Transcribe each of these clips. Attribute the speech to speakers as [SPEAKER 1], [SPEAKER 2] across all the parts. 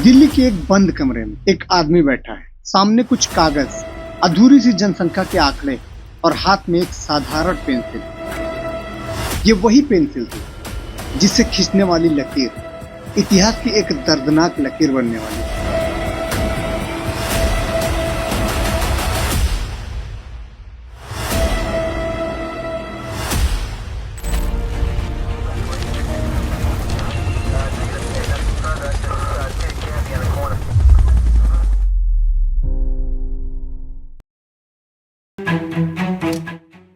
[SPEAKER 1] दिल्ली के एक बंद कमरे में एक आदमी बैठा है। सामने कुछ कागज, अधूरी सी जनसंख्या के आंकड़े और हाथ में एक साधारण पेंसिल। ये वही पेंसिल थी जिससे खींचने वाली लकीर इतिहास की एक दर्दनाक लकीर बनने वाली है।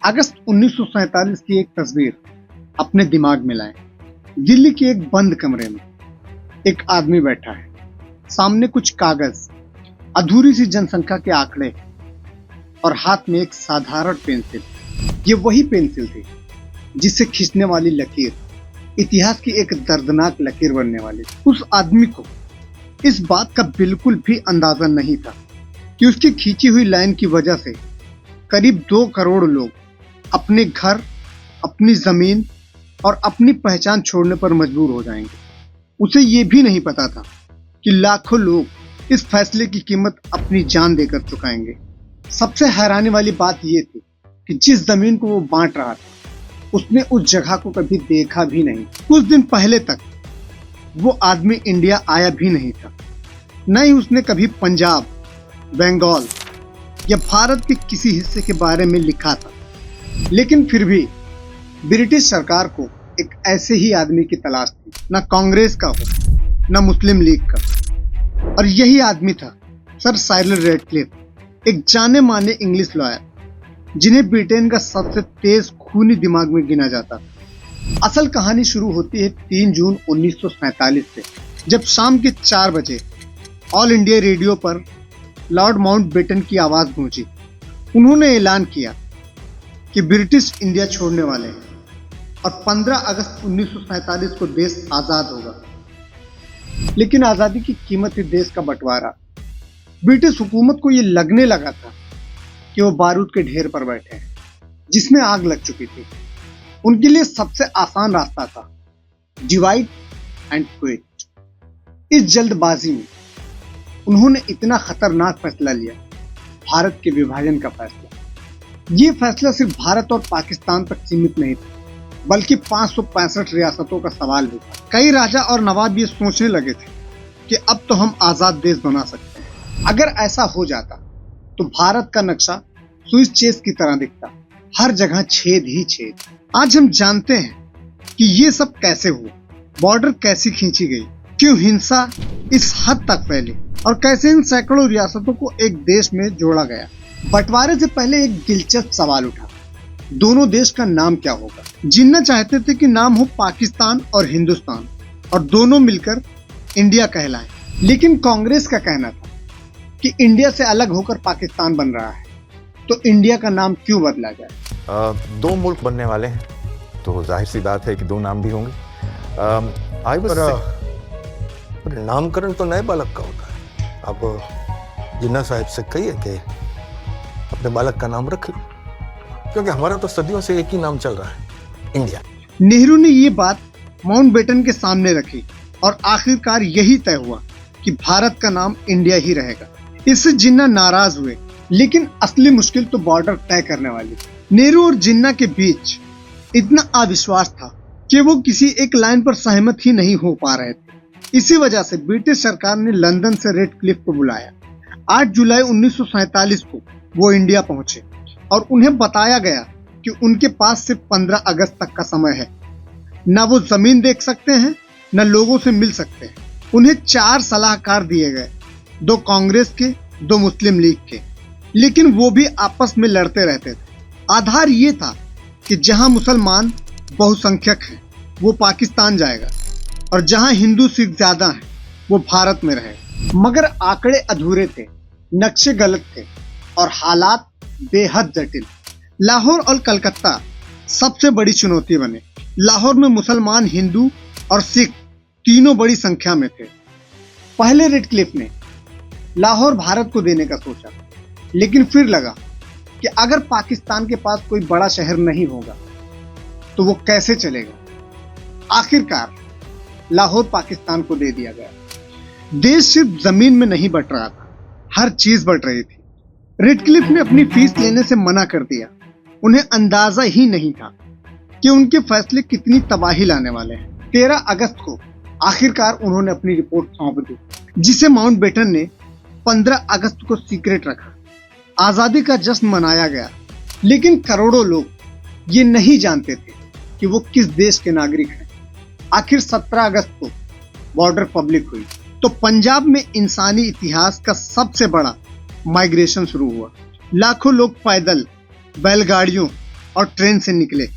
[SPEAKER 1] अगस्त 1947 की एक तस्वीर अपने दिमाग में लाएं। दिल्ली के एक बंद कमरे में एक आदमी बैठा है। सामने कुछ कागज, अधूरी सी जनसंख्या के आंकड़े और हाथ में एक साधारण पेंसिल। ये वही पेंसिल थी जिससे खींचने वाली लकीर इतिहास की एक दर्दनाक लकीर बनने वाली थी। उस आदमी को इस बात का बिल्कुल भी अंदाजा नहीं था कि उसकी खींची हुई लाइन की वजह से करीब 2 करोड़ लोग अपने घर, अपनी जमीन और अपनी पहचान छोड़ने पर मजबूर हो जाएंगे। उसे ये भी नहीं पता था कि लाखों लोग इस फैसले की कीमत अपनी जान देकर चुकाएंगे। सबसे हैरानी वाली बात ये थी कि जिस जमीन को वो बांट रहा था उसने उस जगह को कभी देखा भी नहीं। कुछ दिन पहले तक वो आदमी इंडिया आया भी नहीं था, न ही उसने कभी पंजाब, बंगाल या भारत के किसी हिस्से के बारे में लिखा था। लेकिन फिर भी ब्रिटिश सरकार को एक ऐसे ही आदमी की तलाश थी, न कांग्रेस का हो न मुस्लिम लीग का। और यही आदमी था सर साइरल रेडक्लिफ, एक जाने माने इंग्लिश लॉयर जिन्हें ब्रिटेन का सबसे तेज खूनी दिमाग में गिना जाता था। असल कहानी शुरू होती है 3 जून 1947 से, जब शाम के 4 बजे ऑल इंडिया रेडियो पर लॉर्ड माउंटबेटन की आवाज गूंजी। उन्होंने ऐलान किया कि ब्रिटिश इंडिया छोड़ने वाले हैं और 15 अगस्त 1947 को देश आजाद होगा। लेकिन आजादी की कीमत थी देश का बंटवारा। ब्रिटिश हुकूमत को यह लगने लगा था कि वो बारूद के ढेर पर बैठे हैं जिसमें आग लग चुकी थी। उनके लिए सबसे आसान रास्ता था डिवाइड एंड क्विट। इस जल्दबाजी में उन्होंने इतना खतरनाक फैसला लिया, भारत के विभाजन का फैसला। ये फैसला सिर्फ भारत और पाकिस्तान तक सीमित नहीं था, बल्कि 565 रियासतों का सवाल भी था। कई राजा और नवाब ये सोचने लगे थे कि अब तो हम आजाद देश बना सकते हैं। अगर ऐसा हो जाता तो भारत का नक्शा स्विस चेस की तरह दिखता, हर जगह छेद ही छेद। आज हम जानते हैं कि ये सब कैसे हुआ, बॉर्डर कैसी खींची गई, क्यों हिंसा इस हद तक फैली और कैसे इन सैकड़ों रियासतों को एक देश में जोड़ा गया। बंटवारे से पहले एक दिलचस्प सवाल उठा, दोनों देश का नाम क्या होगा। जिन्ना चाहते थे कि नाम हो पाकिस्तान और हिंदुस्तान और दोनों मिलकर इंडिया कहलाएं। लेकिन कांग्रेस का कहना था कि इंडिया से अलग होकर पाकिस्तान बन रहा है, तो इंडिया का नाम क्यों बदला जाए।
[SPEAKER 2] 2 मुल्क बनने वाले हैं तो जाहिर सी बात है कि 2 नाम भी होंगे।
[SPEAKER 3] नामकरण तो नए बालक का होता है। अब जिन्ना साहब से कहिए कि अपने बालक का नाम रख लो, क्योंकि हमारा तो सदियों से एक ही नाम चल रहा है, इंडिया।
[SPEAKER 1] नेहरू ने ये बात माउंटबेटन के सामने रखी और आखिरकार यही तय हुआ कि भारत का नाम इंडिया ही रहेगा। इससे जिन्ना नाराज हुए, लेकिन असली मुश्किल तो बॉर्डर तय करने वाली थी। नेहरू और जिन्ना के बीच इतना अविश्वास था कि वो किसी एक लाइन पर सहमत ही नहीं हो पा रहे थे। इसी वजह से ब्रिटिश सरकार ने लंदन से रेडक्लिफ को बुलाया। 8 जुलाई 1947 को वो इंडिया पहुंचे और उन्हें बताया गया कि उनके पास सिर्फ 15 अगस्त तक का समय है। न वो जमीन देख सकते हैं, न लोगों से मिल सकते हैं। उन्हें 4 सलाहकार दिए गए, 2 कांग्रेस के, 2 मुस्लिम लीग के, लेकिन वो भी आपस में लड़ते रहते थे। आधार ये था कि जहां मुसलमान बहुसंख्यक हैं वो पाकिस्तान जाएगा और जहां हिंदू सिख ज्यादा हैं वो भारत में रहेगा। मगर आंकड़े अधूरे थे, नक्शे गलत थे और हालात बेहद जटिल। लाहौर और कलकत्ता सबसे बड़ी चुनौती बने। लाहौर में मुसलमान, हिंदू और सिख तीनों बड़ी संख्या में थे। पहले रेडक्लिफ ने लाहौर भारत को देने का सोचा, लेकिन फिर लगा कि अगर पाकिस्तान के पास कोई बड़ा शहर नहीं होगा तो वो कैसे चलेगा। आखिरकार लाहौर पाकिस्तान को दे दिया गया। देश सिर्फ जमीन में नहीं बट रहा था, हर चीज बट रही थी। रेडक्लिफ ने अपनी फीस लेने से मना कर दिया। उन्हें अंदाजा ही नहीं था कि उनके फैसले कितनी तबाही लाने वाले हैं। 13 अगस्त को आखिरकार उन्होंने अपनी रिपोर्ट सौंप दी, जिसे माउंटबेटन ने 15 अगस्त को सीक्रेट रखा। आजादी का जश्न मनाया गया, लेकिन करोड़ों लोग ये नहीं जानते थे कि वो किस देश के नागरिक हैं। आखिर 17 अगस्त को बॉर्डर पब्लिक हुई तो पंजाब में इंसानी इतिहास का सबसे बड़ा माइग्रेशन शुरू हुआ। लाखों लोग पैदल, बैलगाड़ियों और ट्रेन से निकले।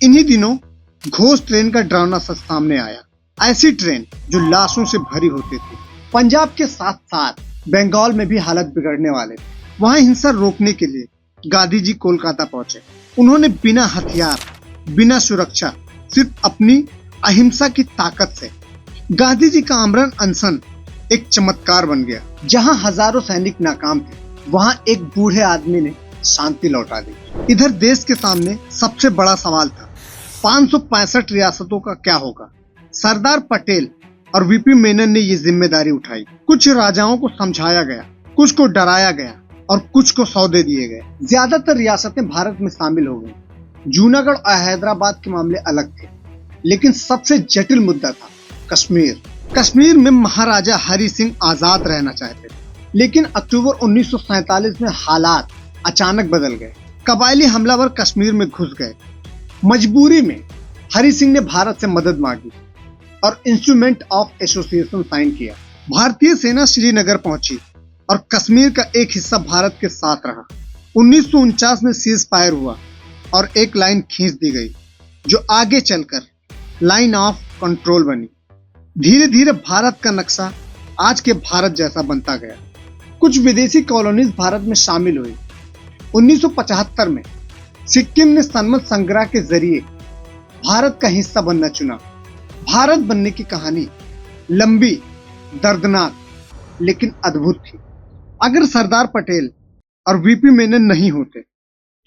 [SPEAKER 1] इन्हीं दिनों घोष ट्रेन का डरावना सच सामने आया। ऐसी ट्रेन जो लाशों से भरी होती थी। पंजाब के साथ साथ बंगाल में भी हालत बिगड़ने वाले थे। वहां हिंसा रोकने के लिए गांधी जी कोलकाता पहुंचे। उन्होंने बिना हथियार, बिना सुरक्षा, सिर्फ अपनी अहिंसा की ताकत से गांधी जी का आमरण अनशन एक चमत्कार बन गया। जहां हजारों सैनिक नाकाम थे, वहां एक बूढ़े आदमी ने शांति लौटा दी। इधर देश के सामने सबसे बड़ा सवाल था, 565 रियासतों का क्या होगा। सरदार पटेल और वीपी मेनन ने ये जिम्मेदारी उठाई। कुछ राजाओं को समझाया गया, कुछ को डराया गया और कुछ को सौदे दिए गए। ज्यादातर रियासतें भारत में शामिल हो गई। जूनागढ़ और हैदराबाद के मामले अलग थे, लेकिन सबसे जटिल मुद्दा था कश्मीर। कश्मीर में महाराजा हरि सिंह आजाद रहना चाहते थे, लेकिन अक्टूबर 1947 में हालात अचानक बदल गए। कबायली हमलावर कश्मीर में घुस गए। मजबूरी में हरि सिंह ने भारत से मदद मांगी और इंस्ट्रूमेंट ऑफ एसोसिएशन साइन किया। भारतीय सेना श्रीनगर पहुंची और कश्मीर का एक हिस्सा भारत के साथ रहा। 1949 में सीज फायर हुआ और एक लाइन खींच दी गई, जो आगे चलकर लाइन ऑफ कंट्रोल बनी। धीरे धीरे भारत का नक्शा आज के भारत जैसा बनता गया। कुछ विदेशी कॉलोनीज भारत में शामिल हुई। 1975 में सिक्किम ने सन्मत संग्रह के जरिए भारत का हिस्सा बनना चुना। भारत बनने की कहानी लंबी, दर्दनाक लेकिन अद्भुत थी। अगर सरदार पटेल और वीपी मेनन नहीं होते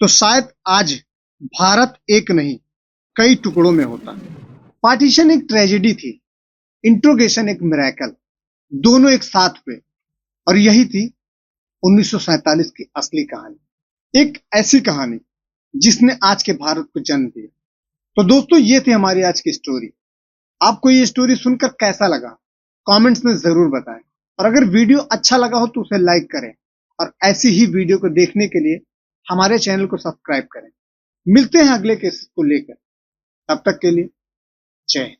[SPEAKER 1] तो शायद आज भारत एक नहीं, कई टुकड़ों में होता। पार्टीशन एक ट्रेजेडी थी, इंट्रोगेशन एक मिरेकल। दोनों एक साथ हुए और यही थी 1947 की असली कहानी। एक ऐसी कहानी जिसने आज के भारत को जन्म दिया। तो दोस्तों, ये थी हमारी आज की स्टोरी। आपको ये स्टोरी सुनकर कैसा लगा, कमेंट्स में जरूर बताएं। और अगर वीडियो अच्छा लगा हो तो उसे लाइक करें और ऐसी ही वीडियो को देखने के लिए हमारे चैनल को सब्सक्राइब करें। मिलते हैं अगले केस को लेकर, तब तक के लिए जय हिंद।